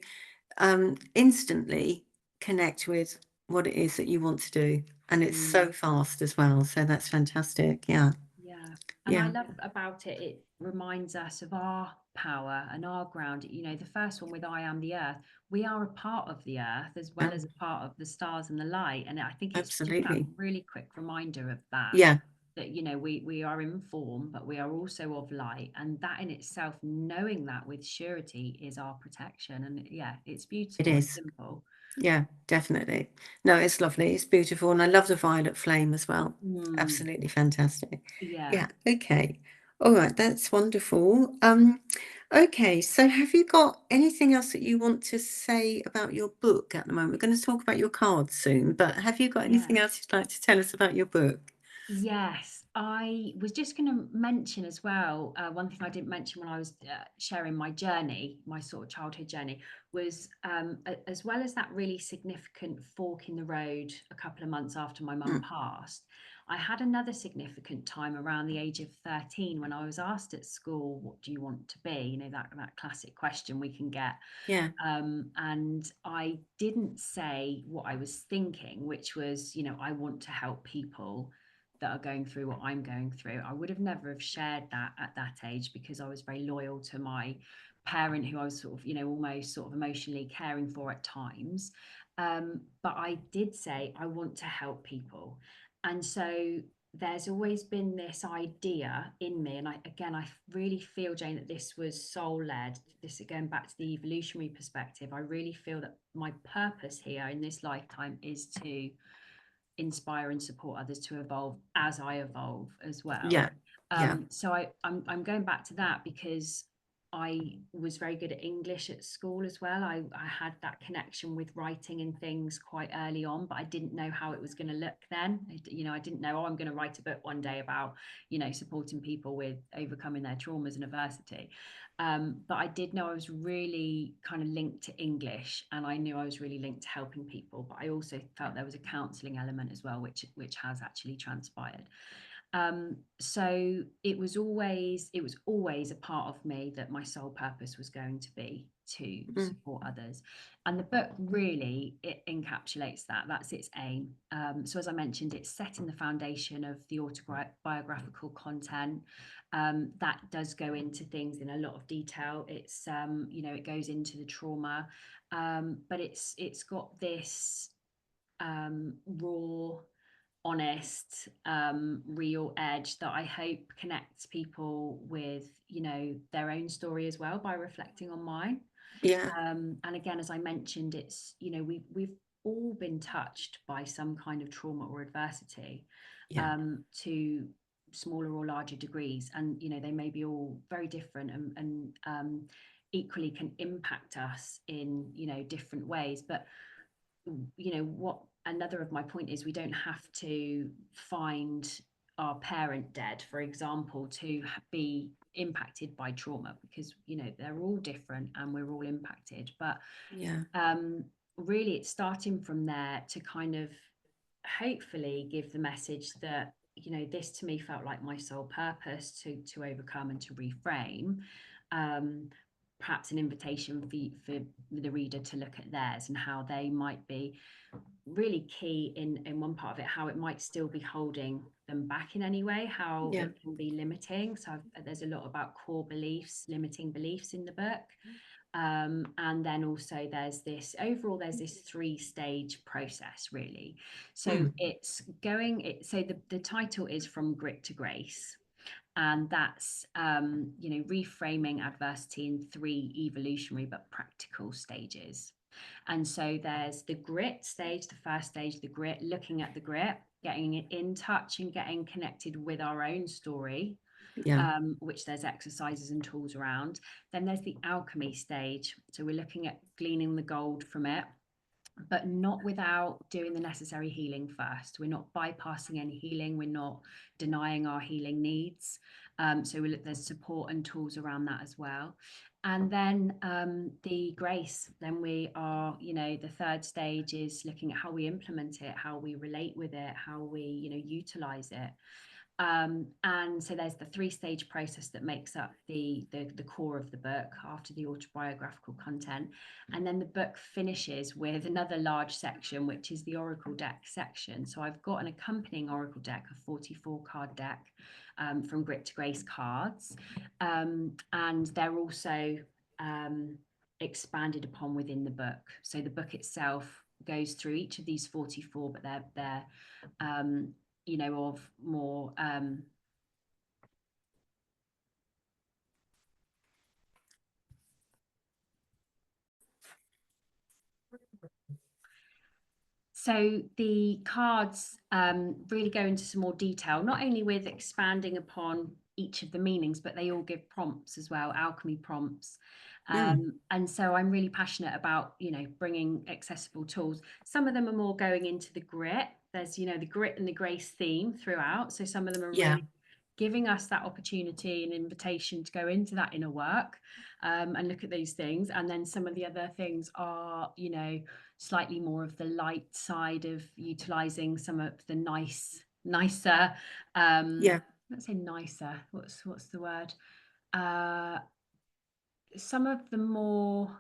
S1: instantly connect with what it is that you want to do. And it's
S2: mm.
S1: so fast as well. So that's fantastic. Yeah.
S2: Yeah. And I
S1: Yeah.
S2: love about it, it reminds us of our power and our ground. The first one with I am the earth, we are a part of the earth as well as
S1: Um,
S2: a part of the stars and the light. And I think it's just that
S1: absolutely.
S2: really quick reminder of that,
S1: Yeah.
S2: we are in form, but we are also of light. And that in itself, knowing that with surety, is our protection. And yeah, it's
S1: It
S2: beautiful and
S1: is.
S2: simple.
S1: Yeah, definitely. No, it's lovely. It's beautiful. And I love the violet flame as well.
S2: Mm,
S1: Absolutely fantastic.
S2: yeah.
S1: Yeah. Okay. All right, that's wonderful. Okay, so have you got anything else that you want to say about your book at the moment? We're going to talk about your cards soon, but have you got
S2: Yeah.
S1: anything else you'd like to tell us about your book?
S2: Yes, I was just going to mention as well. One thing I didn't mention when I was sharing my journey, my sort of childhood journey, was as well as that really significant fork in the road a couple of months after my mum
S1: Mm,
S2: passed. I had another significant time around the age of 13 when I was asked at school, "What do you want to be?" You know, that classic question we can get.
S1: yeah,
S2: And I didn't say what I was thinking, which was, you know, I want to help people that are going through what I'm going through. I would have never have shared that at that age because I was very loyal to my parent who I was sort of, you know, almost sort of emotionally caring for at times. But I did say I want to help people. And so there's always been this idea in me, and I really feel, Jane, that this was soul led. This going back to the evolutionary perspective, I really feel that my purpose here in this lifetime is to inspire and support others to evolve as I evolve as well.
S1: yeah, yeah,
S2: So I'm going back to that because I was very good at English at school as well. I had that connection with writing and things quite early on, but I didn't know how it was going to look then. You know, I didn't know, oh, I'm going to write a book one day about, you know, supporting people with overcoming their traumas and adversity. But I did know I was really kind of linked to English, and I knew I was really linked to helping people. But I also felt there was a counselling element as well, which has actually transpired. So it was always a part of me that my sole purpose was going to be to
S1: mm,
S2: support others, and the book really it encapsulates that. That's its aim. So as I mentioned, it's set in the foundation of the autobiographical content. That does go into things in a lot of detail. It's you know, it goes into the trauma, but it's got this raw, honest, real edge that I hope connects people with, you know, their own story as well by reflecting on mine.
S1: yeah,
S2: And again, as I mentioned, it's, you know, we've all been touched by some kind of trauma or adversity,
S1: yeah,
S2: to smaller or larger degrees, and you know they may be all very different and equally can impact us in, you know, different ways. But you know what, another of my point is we don't have to find our parent dead, for example, to be impacted by trauma, because you know they're all different and we're all impacted. But
S1: yeah,
S2: um really it's starting from there to kind of hopefully give the message that, you know, this to me felt like my sole purpose to overcome and to reframe. um Perhaps an invitation for the reader to look at theirs and how they might be really key in one part of it, how it might still be holding them back in any way, how
S1: yeah,
S2: it can be limiting. So there's a lot about core beliefs, limiting beliefs in the book. And then also there's this three-stage process really. So
S1: mm,
S2: the title is From Grit to Grace, and that's you know, reframing adversity in three evolutionary but practical stages. And so there's the grit stage, the first stage, the grit, looking at the grit, getting it in touch and getting connected with our own story,
S1: yeah,
S2: which there's exercises and tools around. Then there's the alchemy stage. So we're looking at gleaning the gold from it, but not without doing the necessary healing first. We're not bypassing any healing. We're not denying our healing needs. So there's support and tools around that as well. And then the grace, then we are, you know, the third stage is looking at how we implement it, how we relate with it, how we, you know, utilize it. And so there's the three-stage process that makes up the core of the book after the autobiographical content. And then the book finishes with another large section, which is the Oracle deck section. So I've got an accompanying Oracle deck, a 44 card deck, from Grit to Grace cards. And they're also expanded upon within the book. So the book itself goes through each of these 44, but they're you know, of more so the cards really go into some more detail, not only with expanding upon each of the meanings, but they all give prompts as well, alchemy prompts.
S1: Mm.
S2: And so I'm really passionate about, bringing accessible tools. Some of them are more going into the grit. There's, the grit and the grace theme throughout. So some of them are
S1: Yeah.
S2: really giving us that opportunity and invitation to go into that inner work, and look at these things. And then some of the other things are, slightly more of the light side of utilizing some of the nicer,
S1: Yeah.
S2: let's say nicer, what's the word, some of the more,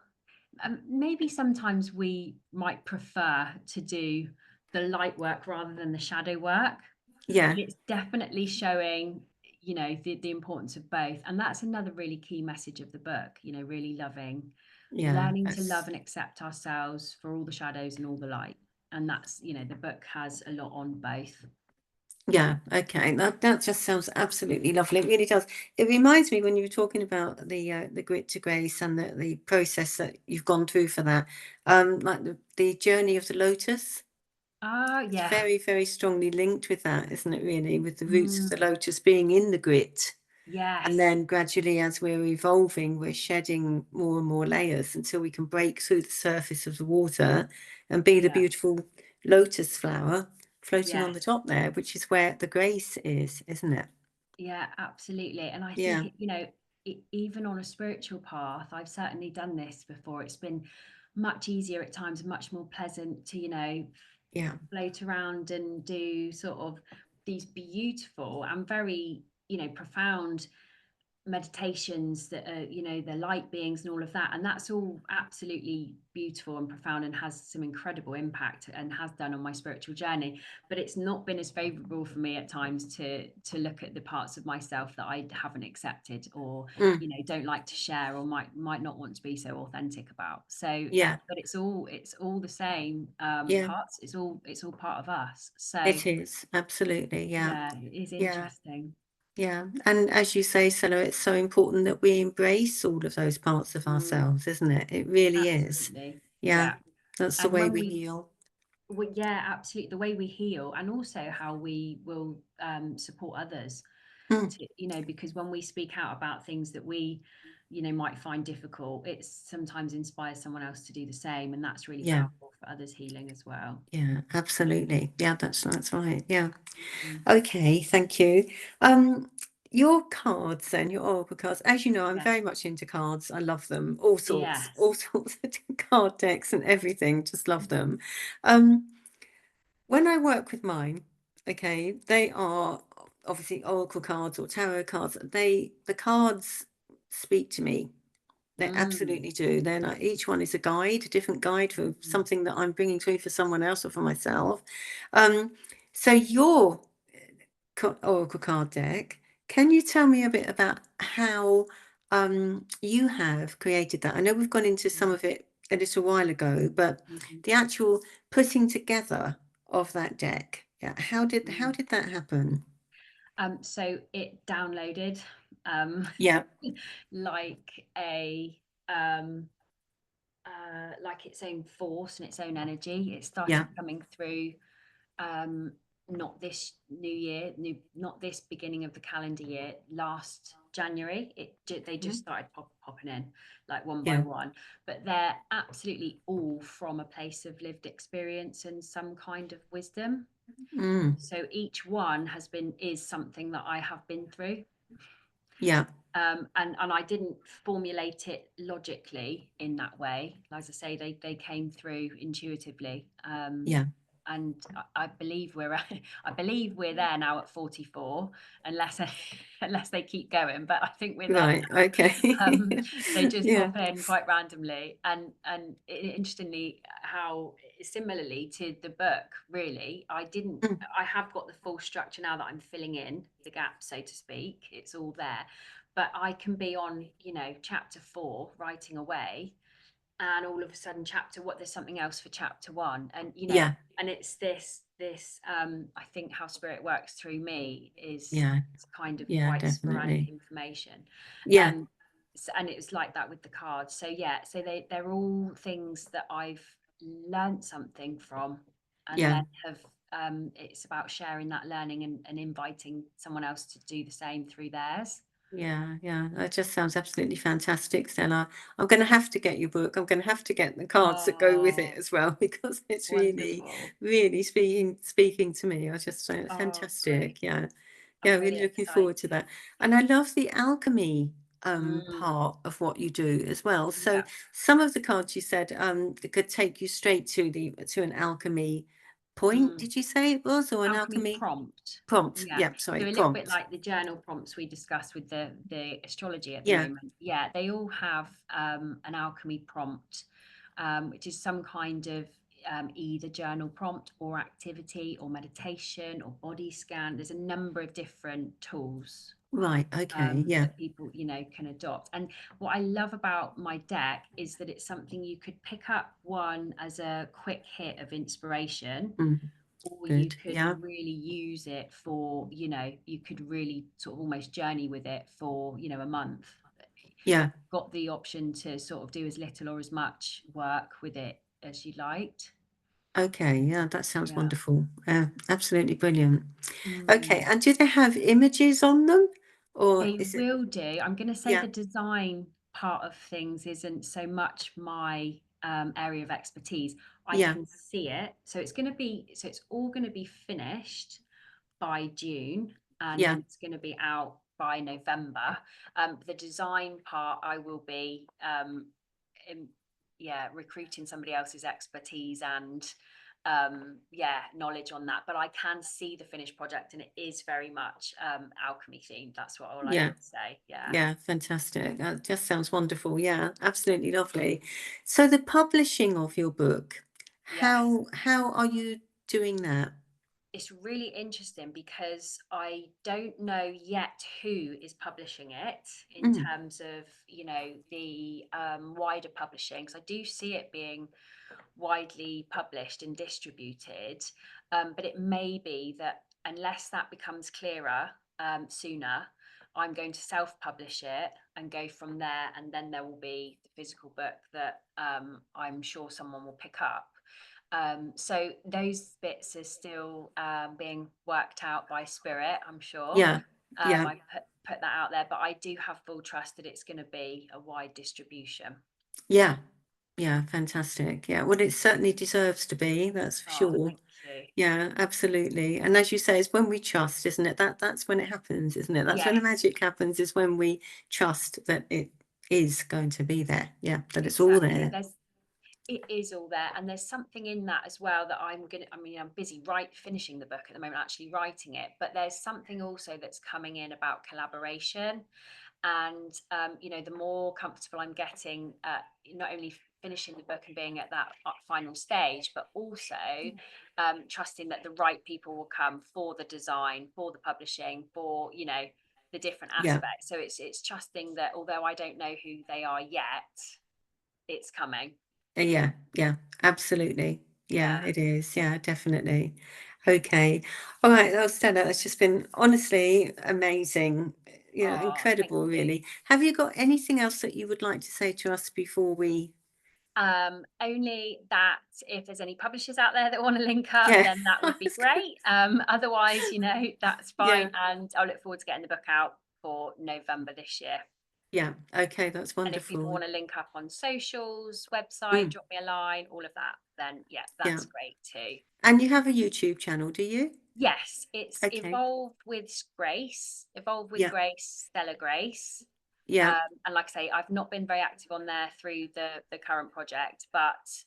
S2: maybe sometimes we might prefer to do the light work rather than the shadow work,
S1: Yeah.
S2: but it's definitely showing, the importance of both. And that's another really key message of the book, really
S1: Yeah.
S2: learning to love and accept ourselves for all the shadows and all the light. And that's, the book has a lot on both.
S1: Yeah, okay. That just sounds absolutely lovely. It really does. It reminds me when you were talking about the grit to grace and the process that you've gone through for that, like the journey of the lotus. It's
S2: Yeah.
S1: very, very strongly linked with that, isn't it, really? With the roots of the
S2: Mm,
S1: lotus being in the grit. And
S2: yes.
S1: then gradually, as we're evolving, we're shedding more and more layers until we can break through the surface of the water and be the
S2: Yeah.
S1: beautiful lotus flower floating on the
S2: Yes.
S1: top there, which is where the grace is, isn't it?
S2: Yeah, absolutely. And I think,
S1: Yeah,
S2: even on a spiritual path, I've certainly done this before. It's been much easier at times, much more pleasant to,
S1: yeah,
S2: float around and do sort of these beautiful and very, profound meditations that are, the light beings and all of that. And that's all absolutely beautiful and profound and has some incredible impact and has done on my spiritual journey. But it's not been as favorable for me at times to look at the parts of myself that I haven't accepted, or,
S1: mm,
S2: don't like to share, or might not want to be so authentic about. So
S1: yeah,
S2: but it's all the same,
S1: yeah,
S2: parts. It's all part of us. So
S1: it is. Absolutely. Yeah,
S2: yeah, it is
S1: yeah,
S2: interesting.
S1: yeah. And as you say, Stella, it's so important that we embrace all of those parts of
S2: Mm,
S1: ourselves, isn't it? It really is.
S2: absolutely.
S1: Yeah,
S2: Yeah.
S1: that's the
S2: And
S1: way
S2: when
S1: we
S2: we,
S1: heal.
S2: well, yeah, absolutely. The way we heal, and also how we will, support others
S1: Mm,
S2: to, because when we speak out about things that we, might find difficult, it sometimes inspires someone else to do the same. And that's really
S1: yeah.
S2: powerful for others healing as well.
S1: Yeah, absolutely. Yeah, that's right. Yeah.
S2: Mm.
S1: Okay, thank you. Um, your cards then, your oracle cards. As you know, I'm
S2: Yes.
S1: very much into cards. I love them.
S2: Yes.
S1: All sorts of card decks and everything. Just love them. Um, when I work with mine, okay, they are obviously oracle cards or tarot cards. The cards speak to me. They
S2: Mm.
S1: absolutely do. They're like each one is a guide, a different guide for
S2: Mhm.
S1: something that I'm bringing through for someone else or for myself. Um, so your oracle card deck, can you tell me a bit about how you have created that? I know we've gone into some of it a little while ago, but
S2: Mhm.
S1: the actual putting together of that deck, yeah, how
S2: Mhm.
S1: did that happen?
S2: So it downloaded, um,
S1: Yeah,
S2: like a, um, like its own force and its own energy. It
S1: yeah,
S2: started coming through, um, not this not this beginning of the calendar year, last January. They just
S1: mhm,
S2: started popping in like one by
S1: yeah,
S2: one, but they're absolutely all from a place of lived experience and some kind of wisdom.
S1: mm,
S2: So each one is something that I have been through.
S1: yeah,
S2: And I didn't formulate it logically in that way. As I say, they came through intuitively.
S1: yeah.
S2: And I believe I believe we're there now at 44, unless unless they keep going. But I think we're there
S1: Right, okay.
S2: now. They just
S1: Yeah.
S2: pop in quite randomly, and interestingly, how similarly to the book, really,
S1: Mm,
S2: I have got the full structure now that I'm filling in the gap, so to speak. It's all there, but I can be on, chapter 4 writing away, and all of a sudden there's something else for chapter 1, and
S1: yeah,
S2: and it's this I think how spirit works through me is
S1: yeah,
S2: it's kind of
S1: yeah,
S2: quite sporadic
S1: definitely.
S2: information.
S1: Yeah,
S2: um and it's like that with the cards. So yeah, so they're all things that I've learnt something from, and
S1: yeah,
S2: then have it's about sharing that learning and inviting someone else to do the same through theirs.
S1: Yeah, that just sounds absolutely fantastic, Stella. I'm going to have to get your book. I'm going to have to get the cards that go with it
S2: Oh,
S1: as well because it's really,
S2: wonderful.
S1: really speaking to me. I just say it's
S2: Oh, great.
S1: fantastic. Yeah,
S2: I'm
S1: really
S2: really
S1: looking forward to
S2: excited.
S1: that. And I love the alchemy
S2: Mm,
S1: part of what you do as well. So
S2: yeah.
S1: some of the cards you said that could take you straight to an alchemy point.
S2: Mm.
S1: Did you say it was, or an
S2: Alchemy
S1: alchemy
S2: prompt.
S1: prompt?
S2: Yeah.
S1: Yeah, sorry,
S2: So a little bit
S1: prompt.
S2: like the journal prompts we discussed with the astrology at the
S1: Yeah,
S2: moment. Yeah, they all have an alchemy prompt, which is some kind of either journal prompt or activity or meditation or body scan. There's a number of different tools
S1: right. Okay. Yeah.
S2: that people, can adopt. And what I love about my deck is that it's something you could pick up one as a quick hit of inspiration,
S1: Mm.
S2: or you
S1: Good.
S2: could
S1: Yeah.
S2: really use it for, you could really sort of almost journey with it for, a month.
S1: Yeah.
S2: Got the option to sort of do as little or as much work with it as you liked.
S1: Okay. Yeah. That sounds
S2: Yeah.
S1: wonderful. Absolutely brilliant. Okay.
S2: Mm.
S1: And do they have images on them, or
S2: They
S1: is it?
S2: will do. I'm going to say
S1: Yeah.
S2: the design part of things isn't so much my area of expertise. I
S1: Yeah.
S2: can see it. So it's all going to be finished by June, and
S1: Yeah.
S2: then it's going to be out by November. The design part, I will be in, yeah, recruiting somebody else's expertise and knowledge on that. But I can see the finished project, and it is very much alchemy themed. That's all I
S1: Yeah.
S2: would say. Yeah.
S1: Yeah. Fantastic. That just sounds wonderful. Yeah. Absolutely lovely. So the publishing of your book,
S2: Yes.
S1: how are you doing that?
S2: It's really interesting because I don't know yet who is publishing it in
S1: Mm.
S2: terms of, the wider publishing. Because I do see it being widely published and distributed. But it may be that unless that becomes clearer sooner, I'm going to self publish it and go from there. And then there will be the physical book that I'm sure someone will pick up. So those bits are still being worked out by Spirit, I'm sure.
S1: Yeah. Yeah.
S2: I put that out there, but I do have full trust that it's going to be a wide distribution.
S1: Yeah. Yeah. Fantastic. Yeah. Well, it certainly deserves to be. That's for
S2: Oh,
S1: sure.
S2: thank you.
S1: Yeah, absolutely. And as you say, it's when we trust, isn't it? That's when it happens, isn't it? That's when the
S2: Yes,
S1: magic happens, is when we trust that it is going to be there. Yeah, that it's all
S2: exactly.
S1: there.
S2: It is all there, and there's something in that as well that I'm busy finishing the book at the moment, actually writing it, but there's something also that's coming in about collaboration. And the more comfortable I'm getting at not only finishing the book and being at that final stage, but also trusting that the right people will come for the design, for the publishing, for the different
S1: Yeah.
S2: aspects. So it's trusting that although I don't know who they are yet, it's coming.
S1: Yeah, absolutely. Yeah,
S2: Yeah.
S1: it is. Yeah, definitely. Okay. All right. Oh, Stella, it's just been honestly amazing.
S2: Oh, thank
S1: Incredible,
S2: you.
S1: really. Have you got anything else that you would like to say to us before we?
S2: Only that if there's any publishers out there that want to link up,
S1: Yeah.
S2: then that
S1: I
S2: would be
S1: was gonna-
S2: great. Otherwise, that's fine.
S1: Yeah.
S2: And I'll look forward to getting the book out for November this year.
S1: Yeah. Okay, that's
S2: And if people
S1: wonderful.
S2: want to link up on socials, website,
S1: Mm,
S2: drop me a line, all of that, then yeah,
S1: yeah.
S2: that's great too.
S1: And you have a YouTube channel, do you?
S2: Yes, it's
S1: Okay.
S2: Evolve with
S1: Yeah.
S2: Grace, Stella Grace.
S1: Yeah.
S2: And like I say, I've not been very active on there through the current project, but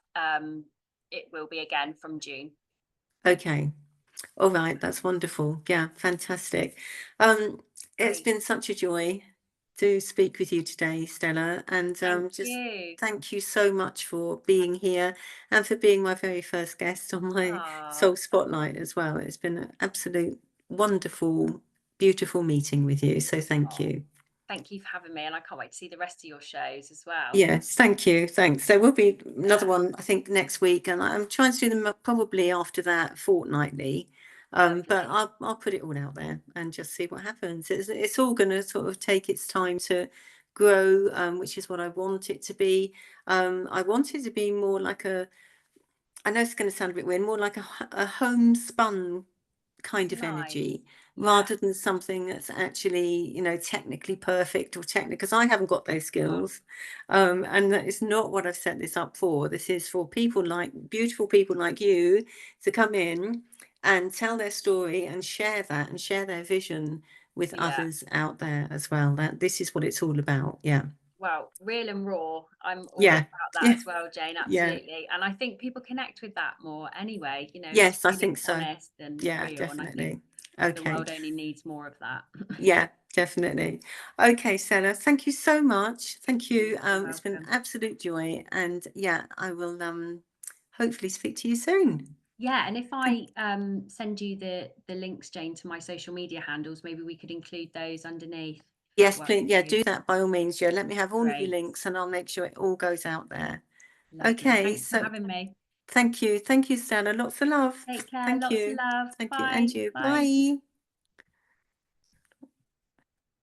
S2: it will be again from June.
S1: Okay. All right. That's wonderful. Yeah. Fantastic. Um, it's
S2: Great.
S1: been such a joy to speak with you today, Stella. And
S2: Thank
S1: just
S2: you.
S1: thank you so much for being here and for being my very first guest on my
S2: Ah,
S1: Soul Spotlight as well. It's been an absolute wonderful, beautiful meeting with you. So thank
S2: oh,
S1: you.
S2: thank you for having me, and I can't wait to see the rest of your shows as well.
S1: Yes, thank you. Thanks. There will be another
S2: Yeah,
S1: one, I think, next week, and I'm trying to do them probably after that fortnightly. But
S2: lovely.
S1: I'll put it all out there and just see what happens. It's all going to sort of take its time to grow, which is what I want it to be. I want it to be more like I know it's going to sound a bit weird, more like a homespun kind of
S2: Nice.
S1: energy,
S2: Yeah.
S1: rather than something that's actually, technically perfect or technical, because I haven't got those
S2: Sure.
S1: skills. And that is not what I've set this up for. This is for people like beautiful people like you to come in and tell their story and share that and share their vision with
S2: Yeah.
S1: others out there as well. That this is what it's all about. Yeah.
S2: Well, real and raw. I'm all
S1: Yeah.
S2: about that
S1: Yeah.
S2: as well, Jane.
S1: Yeah.
S2: Absolutely. And I think people connect with that more anyway, just
S1: Yes, I
S2: feeling
S1: think so.
S2: honest and
S1: Yeah,
S2: real. And I think
S1: definitely.
S2: the
S1: Okay.
S2: world only needs more of that.
S1: Yeah, definitely. Okay, Stella, thank you so much. Thank you.
S2: You're
S1: It's been an
S2: welcome.
S1: absolute joy. And yeah, I will hopefully speak to you soon.
S2: Yeah, and if
S1: Thank
S2: I send you the links, Jane, to my social media handles, maybe we could include those underneath if that
S1: Yes,
S2: works
S1: please.
S2: for
S1: Yeah,
S2: you.
S1: do that by all means. Yeah, let me have all of your
S2: Great.
S1: links and I'll make sure it all goes out there.
S2: Lovely.
S1: Okay,
S2: Thanks for
S1: so
S2: having me.
S1: thank you. Thank you, Stella. Lots of love.
S2: Take care.
S1: Thank
S2: Lots of
S1: you.
S2: love.
S1: Thank you. And
S2: Bye.
S1: you.
S2: Bye.
S1: Bye.